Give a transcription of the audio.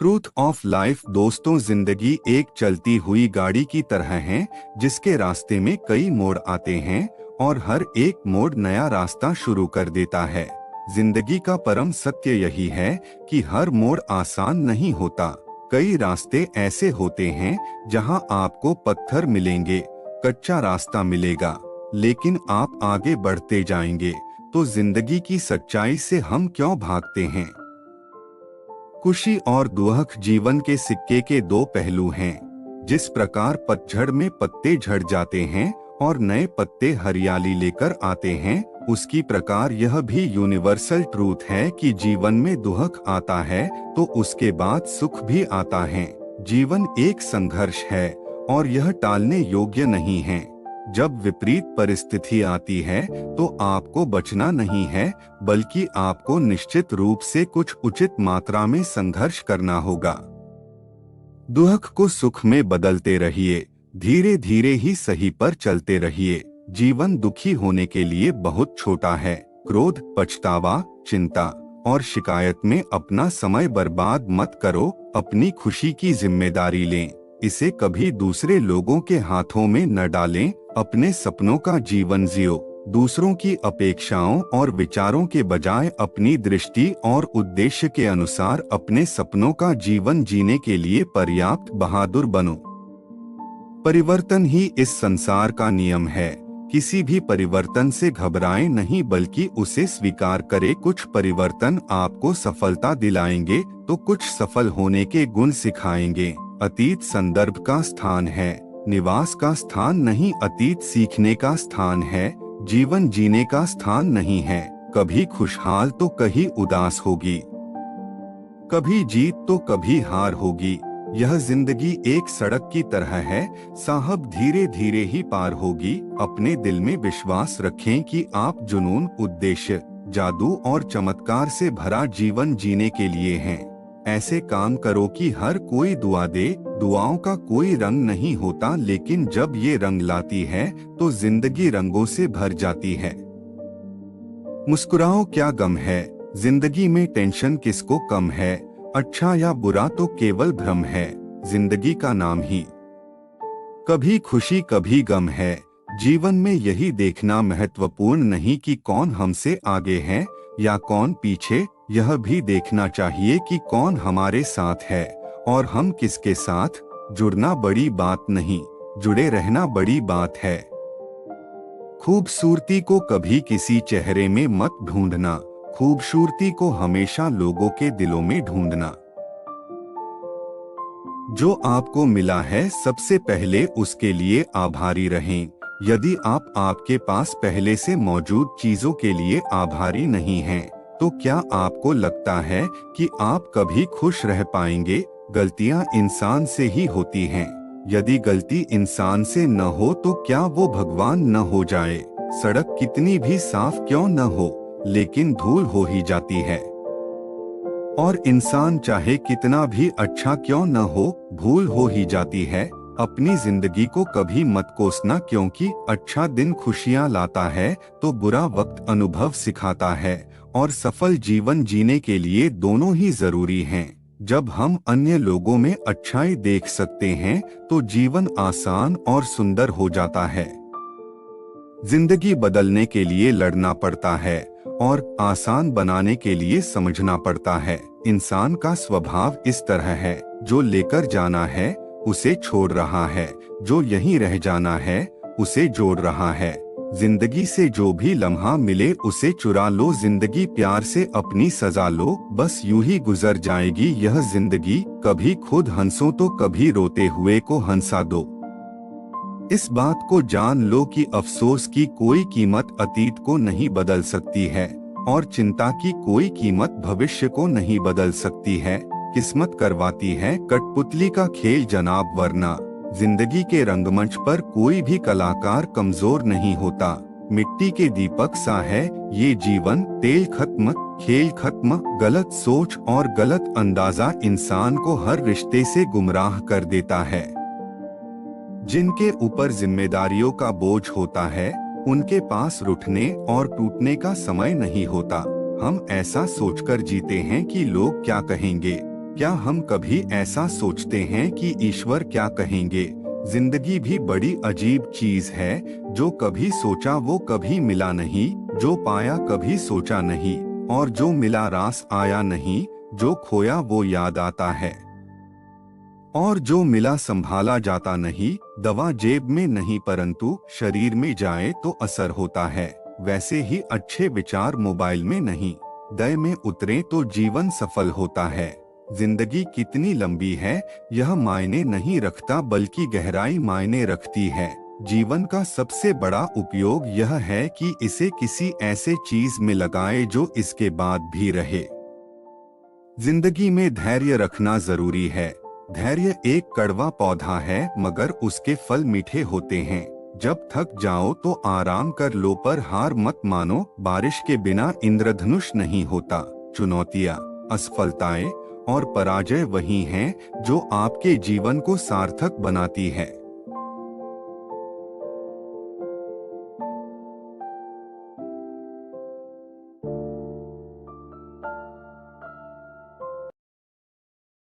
Truth of life. दोस्तों, जिंदगी एक चलती हुई गाड़ी की तरह है जिसके रास्ते में कई मोड़ आते हैं और हर एक मोड़ नया रास्ता शुरू कर देता है। जिंदगी का परम सत्य यही है कि हर मोड़ आसान नहीं होता। कई रास्ते ऐसे होते हैं जहां आपको पत्थर मिलेंगे, कच्चा रास्ता मिलेगा, लेकिन आप आगे बढ़ते जाएंगे। तो जिंदगी की सच्चाई से हम क्यों भागते हैं? खुशी और दुख जीवन के सिक्के के दो पहलू हैं। जिस प्रकार पतझड़ में पत्ते झड़ जाते हैं और नए पत्ते हरियाली लेकर आते हैं, उसकी प्रकार यह भी यूनिवर्सल ट्रूथ है कि जीवन में दुख आता है तो उसके बाद सुख भी आता है। जीवन एक संघर्ष है और यह टालने योग्य नहीं है। जब विपरीत परिस्थिति आती है तो आपको बचना नहीं है, बल्कि आपको निश्चित रूप से कुछ उचित मात्रा में संघर्ष करना होगा। दुख को सुख में बदलते रहिए, धीरे धीरे ही सही पर चलते रहिए। जीवन दुखी होने के लिए बहुत छोटा है। क्रोध, पछतावा, चिंता और शिकायत में अपना समय बर्बाद मत करो। अपनी खुशी की जिम्मेदारी लें, इसे कभी दूसरे लोगों के हाथों में न डालें। अपने सपनों का जीवन जियो, दूसरों की अपेक्षाओं और विचारों के बजाय अपनी दृष्टि और उद्देश्य के अनुसार अपने सपनों का जीवन जीने के लिए पर्याप्त बहादुर बनो। परिवर्तन ही इस संसार का नियम है। किसी भी परिवर्तन से घबराएं नहीं, बल्कि उसे स्वीकार करें। कुछ परिवर्तन आपको सफलता दिलाएंगे तो कुछ सफल होने के गुण सिखाएंगे। अतीत संदर्भ का स्थान है, निवास का स्थान नहीं। अतीत सीखने का स्थान है, जीवन जीने का स्थान नहीं है। कभी खुशहाल तो कभी उदास होगी, कभी जीत तो कभी हार होगी। यह जिंदगी एक सड़क की तरह है साहब, धीरे धीरे ही पार होगी। अपने दिल में विश्वास रखें कि आप जुनून, उद्देश्य, जादू और चमत्कार से भरा जीवन जीने के लिए हैं। ऐसे काम करो कि हर कोई दुआ दे। दुआओं का कोई रंग नहीं होता, लेकिन जब ये रंग लाती है तो जिंदगी रंगों से भर जाती है। मुस्कुराओ, क्या गम है। जिंदगी में टेंशन किसको कम है। अच्छा या बुरा तो केवल भ्रम है, जिंदगी का नाम ही। कभी खुशी कभी गम है। जीवन में यही देखना महत्वपूर्ण नहीं कि कौन हमसे आगे है या कौन पीछे। यह भी देखना चाहिए कि कौन हमारे साथ है और हम किसके साथ। जुड़ना बड़ी बात नहीं, जुड़े रहना बड़ी बात है। खूबसूरती को कभी किसी चेहरे में मत ढूंढना, खूबसूरती को हमेशा लोगों के दिलों में ढूंढना। जो आपको मिला है सबसे पहले उसके लिए आभारी रहें। यदि आप आपके पास पहले से मौजूद चीजों के लिए आभारी नहीं हैं, तो क्या आपको लगता है कि आप कभी खुश रह पाएंगे? गलतियां इंसान से ही होती हैं। यदि गलती इंसान से न हो तो क्या वो भगवान न हो जाए? सड़क कितनी भी साफ क्यों न हो, लेकिन धूल हो ही जाती है। और इंसान चाहे कितना भी अच्छा क्यों न हो, भूल हो ही जाती है। अपनी जिंदगी को कभी मत कोसना, क्योंकि अच्छा दिन खुशियां लाता है तो बुरा वक्त अनुभव सिखाता है। और सफल जीवन जीने के लिए दोनों ही जरूरी हैं। जब हम अन्य लोगों में अच्छाई देख सकते हैं तो जीवन आसान और सुंदर हो जाता है। जिंदगी बदलने के लिए लड़ना पड़ता है और आसान बनाने के लिए समझना पड़ता है। इंसान का स्वभाव इस तरह है, जो लेकर जाना है उसे छोड़ रहा है, जो यहीं रह जाना है उसे जोड़ रहा है। जिंदगी से जो भी लम्हा मिले उसे चुरा लो, जिंदगी प्यार से अपनी सजा लो। बस यूं ही गुजर जाएगी यह जिंदगी, कभी खुद हंसो तो कभी रोते हुए को हंसा दो। इस बात को जान लो कि अफसोस की कोई कीमत अतीत को नहीं बदल सकती है और चिंता की कोई कीमत भविष्य को नहीं बदल सकती है। किस्मत करवाती है कठपुतली का खेल जनाब, वरना जिंदगी के रंगमंच पर कोई भी कलाकार कमजोर नहीं होता। मिट्टी के दीपक सा है ये जीवन, तेल खत्म, खेल खत्म। गलत सोच और गलत अंदाजा इंसान को हर रिश्ते से गुमराह कर देता है। जिनके ऊपर जिम्मेदारियों का बोझ होता है उनके पास रूठने और टूटने का समय नहीं होता। हम ऐसा सोचकर जीते हैं कि लोग क्या कहेंगे, क्या हम कभी ऐसा सोचते हैं कि ईश्वर क्या कहेंगे? जिंदगी भी बड़ी अजीब चीज है। जो कभी सोचा वो कभी मिला नहीं, जो पाया कभी सोचा नहीं, और जो मिला रास आया नहीं, जो खोया वो याद आता है, और जो मिला संभाला जाता नहीं। दवा जेब में नहीं परंतु शरीर में जाए तो असर होता है। वैसे ही अच्छे विचार मोबाइल में नहीं, दय में उतरे तो जीवन सफल होता है। जिंदगी कितनी लंबी है यह मायने नहीं रखता, बल्कि गहराई मायने रखती है। जीवन का सबसे बड़ा उपयोग यह है कि इसे किसी ऐसे चीज में लगाए जो इसके बाद भी रहे। जिंदगी में धैर्य रखना जरूरी है। धैर्य एक कड़वा पौधा है मगर उसके फल मीठे होते हैं। जब थक जाओ तो आराम कर लो, पर हार मत मानो। बारिश के बिना इंद्रधनुष नहीं होता। चुनौतियाँ, असफलताएं और पराजय वही हैं जो आपके जीवन को सार्थक बनाती है।